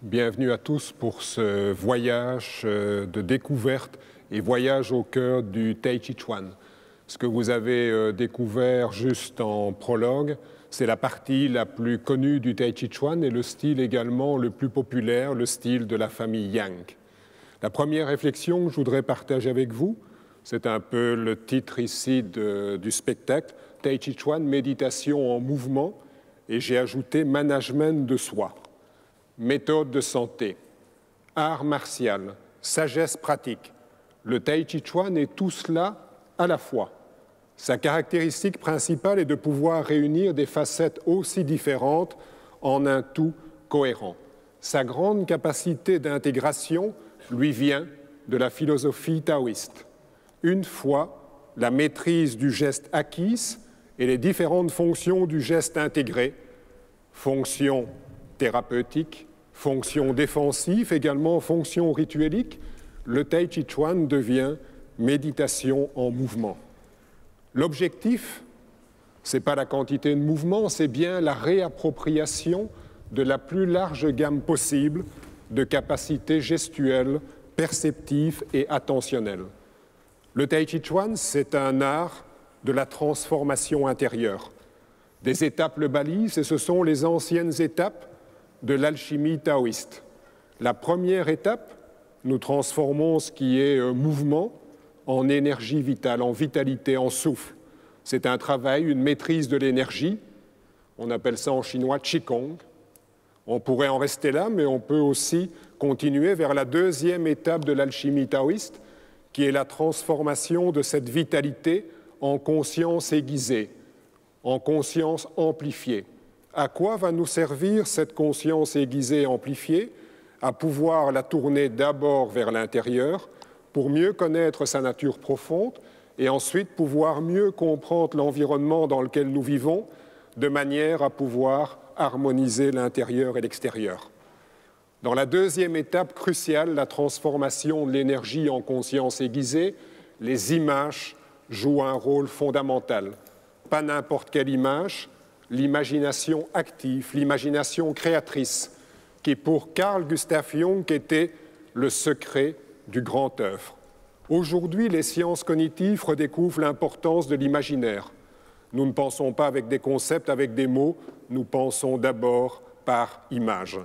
Bienvenue à tous pour ce voyage de découverte et voyage au cœur du Tai Chi Chuan. Ce que vous avez découvert juste en prologue, c'est la partie la plus connue du Tai Chi Chuan et le style également le plus populaire, le style de la famille Yang. La première réflexion que je voudrais partager avec vous, c'est un peu le titre ici du spectacle, Tai Chi Chuan, méditation en mouvement, et j'ai ajouté management de soi. Méthode de santé, art martial, sagesse pratique. Le Tai Chi Chuan est tout cela à la fois. Sa caractéristique principale est de pouvoir réunir des facettes aussi différentes en un tout cohérent. Sa grande capacité d'intégration lui vient de la philosophie taoïste. Une fois la maîtrise du geste acquise et les différentes fonctions du geste intégré, fonction thérapeutique, fonction défensive, également fonction rituelique, le Tai Chi Chuan devient méditation en mouvement. L'objectif, ce n'est pas la quantité de mouvement, c'est bien la réappropriation de la plus large gamme possible de capacités gestuelles, perceptives et attentionnelles. Le Tai Chi Chuan, c'est un art de la transformation intérieure. Des étapes le balisent et ce sont les anciennes étapes de l'alchimie taoïste. La première étape, nous transformons ce qui est mouvement en énergie vitale, en vitalité, en souffle. C'est un travail, une maîtrise de l'énergie. On appelle ça en chinois Qigong. On pourrait en rester là, mais on peut aussi continuer vers la deuxième étape de l'alchimie taoïste, qui est la transformation de cette vitalité en conscience aiguisée, en conscience amplifiée. À quoi va nous servir cette conscience aiguisée et amplifiée? À pouvoir la tourner d'abord vers l'intérieur pour mieux connaître sa nature profonde et ensuite pouvoir mieux comprendre l'environnement dans lequel nous vivons de manière à pouvoir harmoniser l'intérieur et l'extérieur. Dans la deuxième étape cruciale, la transformation de l'énergie en conscience aiguisée, les images jouent un rôle fondamental. Pas n'importe quelle image, l'imagination active, l'imagination créatrice, qui pour Carl Gustav Jung était le secret du grand œuvre. Aujourd'hui, les sciences cognitives redécouvrent l'importance de l'imaginaire. Nous ne pensons pas avec des concepts, avec des mots, nous pensons d'abord par images.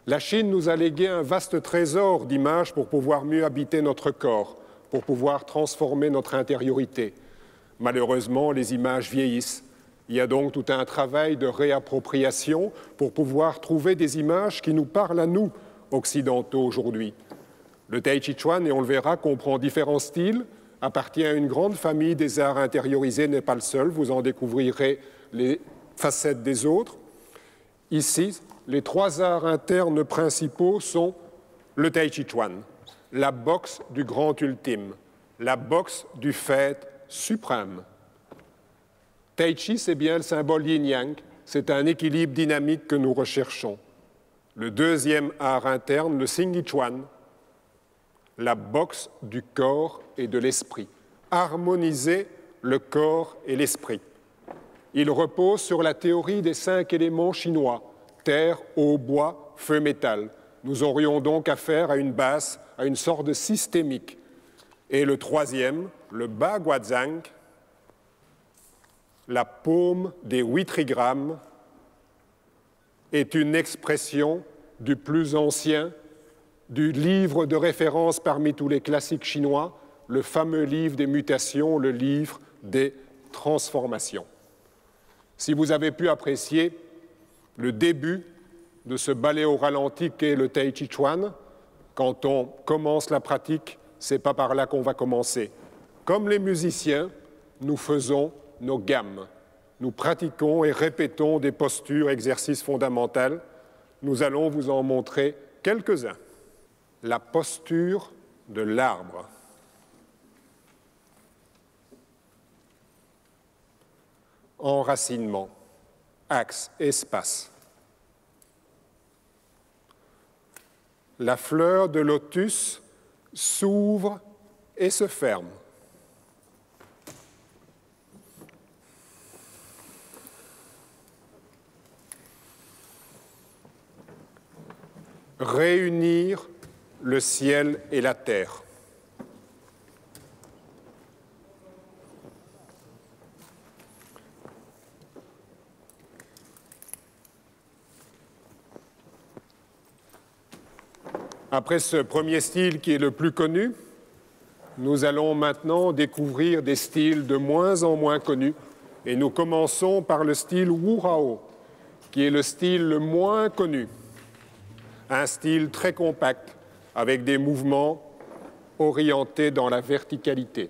La Chine nous a légué un vaste trésor d'images pour pouvoir mieux habiter notre corps, pour pouvoir transformer notre intériorité. Malheureusement, les images vieillissent. Il y a donc tout un travail de réappropriation pour pouvoir trouver des images qui nous parlent à nous, occidentaux, aujourd'hui. Le Tai Chi Chuan, et on le verra, comprend différents styles, appartient à une grande famille des arts intériorisés, n'est pas le seul, vous en découvrirez les facettes des autres. Ici, les trois arts internes principaux sont le Tai Chi Chuan, la boxe du grand ultime, la boxe du fait suprême. Tai Chi, c'est bien le symbole yin-yang, c'est un équilibre dynamique que nous recherchons. Le deuxième art interne, le Xing Yi Chuan, la boxe du corps et de l'esprit. Harmoniser le corps et l'esprit. Il repose sur la théorie des 5 éléments chinois, terre, eau, bois, feu, métal. Nous aurions donc affaire à une base, à une sorte de systémique. Et le troisième, le Ba Guazhang, la paume des 8 trigrammes, est une expression du plus ancien, du livre de référence parmi tous les classiques chinois, le fameux livre des mutations, le livre des transformations. Si vous avez pu apprécier le début de ce ballet au ralenti qu'est le Tai Chi Chuan, quand on commence la pratique, ce n'est pas par là qu'on va commencer. Comme les musiciens, nous faisons nos gammes. Nous pratiquons et répétons des postures, exercices fondamentaux. Nous allons vous en montrer quelques-uns. La posture de l'arbre. Enracinement, axe, espace. La fleur de lotus s'ouvre et se ferme. Réunir le ciel et la terre. Après ce premier style qui est le plus connu, nous allons maintenant découvrir des styles de moins en moins connus. Et nous commençons par le style Wu Hao, qui est le style le moins connu. Un style très compact, avec des mouvements orientés dans la verticalité.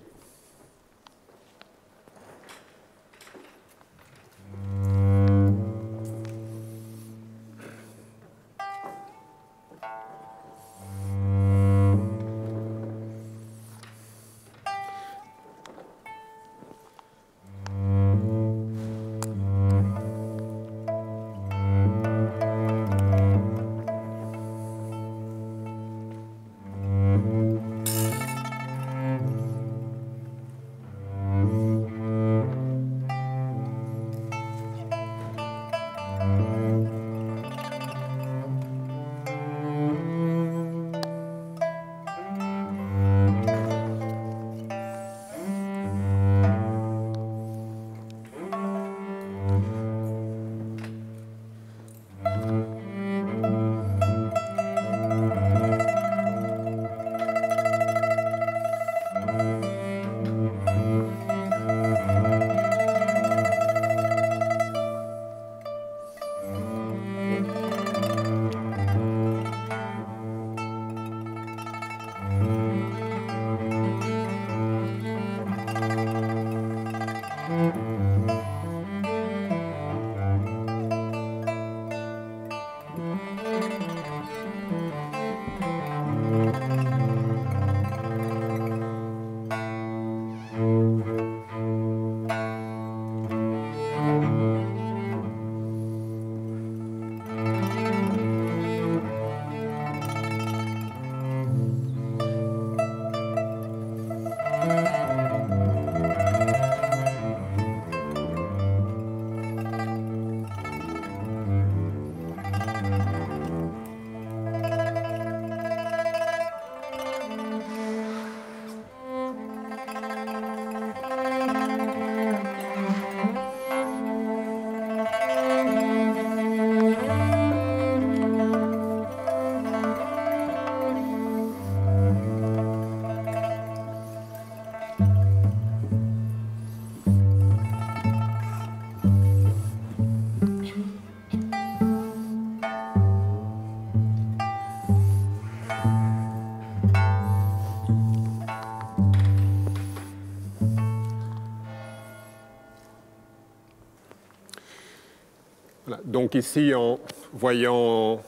Donc ici, en voyant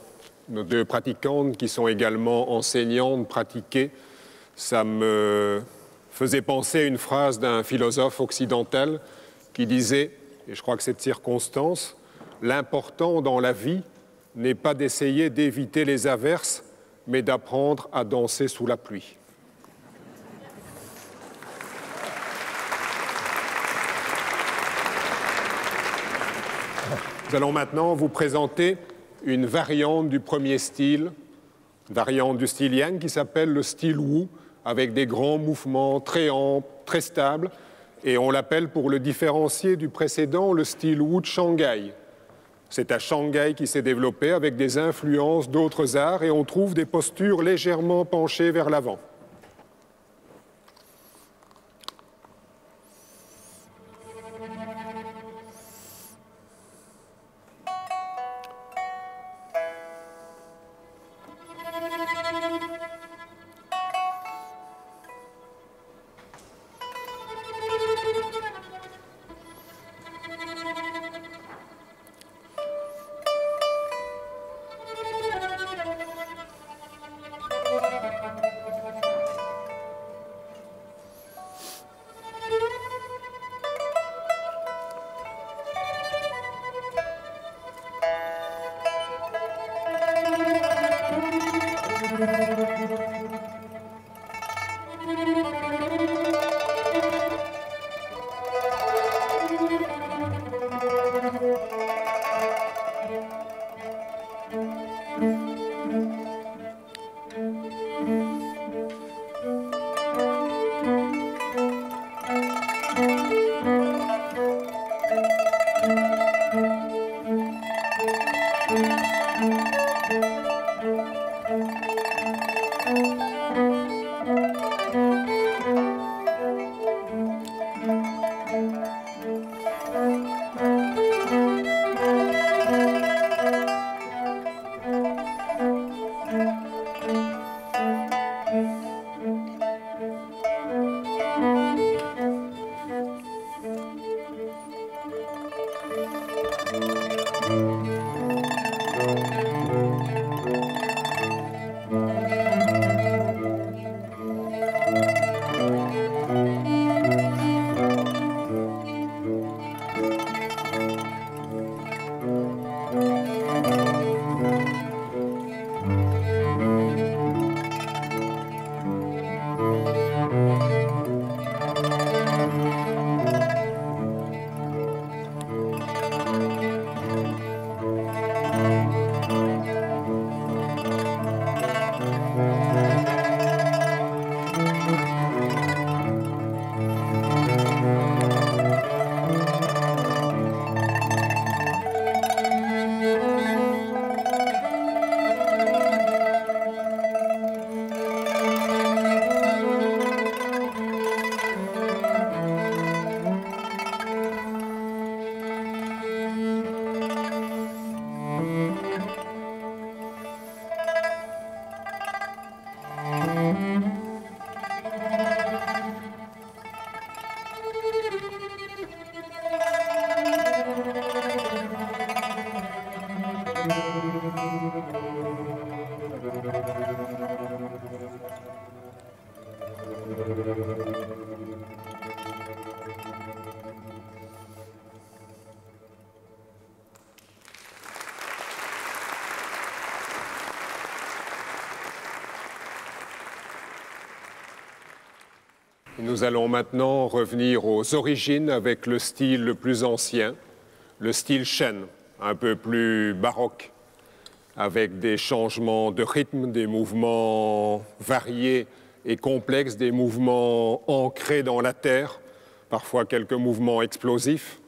nos deux pratiquantes qui sont également enseignantes, pratiquées, ça me faisait penser à une phrase d'un philosophe occidental qui disait, et je crois que cette circonstance, l'important dans la vie n'est pas d'essayer d'éviter les averses, mais d'apprendre à danser sous la pluie. Nous allons maintenant vous présenter une variante du premier style, variante du style Yang qui s'appelle le style Wu, avec des grands mouvements très amples, très stables, et on l'appelle pour le différencier du précédent le style Wu de Shanghai. C'est à Shanghai qui s'est développé avec des influences d'autres arts et on trouve des postures légèrement penchées vers l'avant. Nous allons maintenant revenir aux origines avec le style le plus ancien, le style Shen, un peu plus baroque, avec des changements de rythme, des mouvements variés et complexes, des mouvements ancrés dans la terre, parfois quelques mouvements explosifs.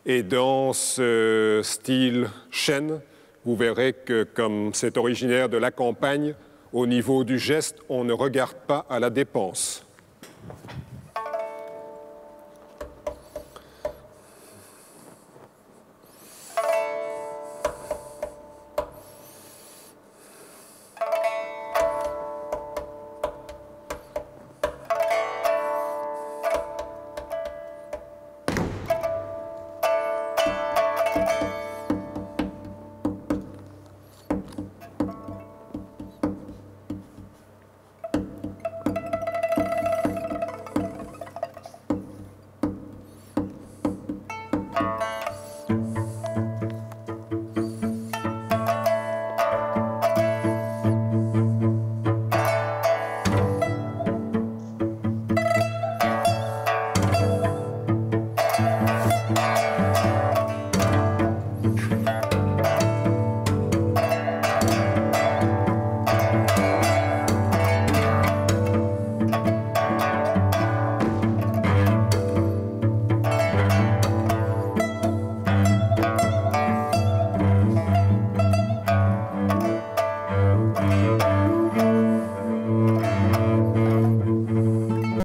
Et dans ce style Shen, vous verrez que comme c'est originaire de la campagne, au niveau du geste, on ne regarde pas à la dépense.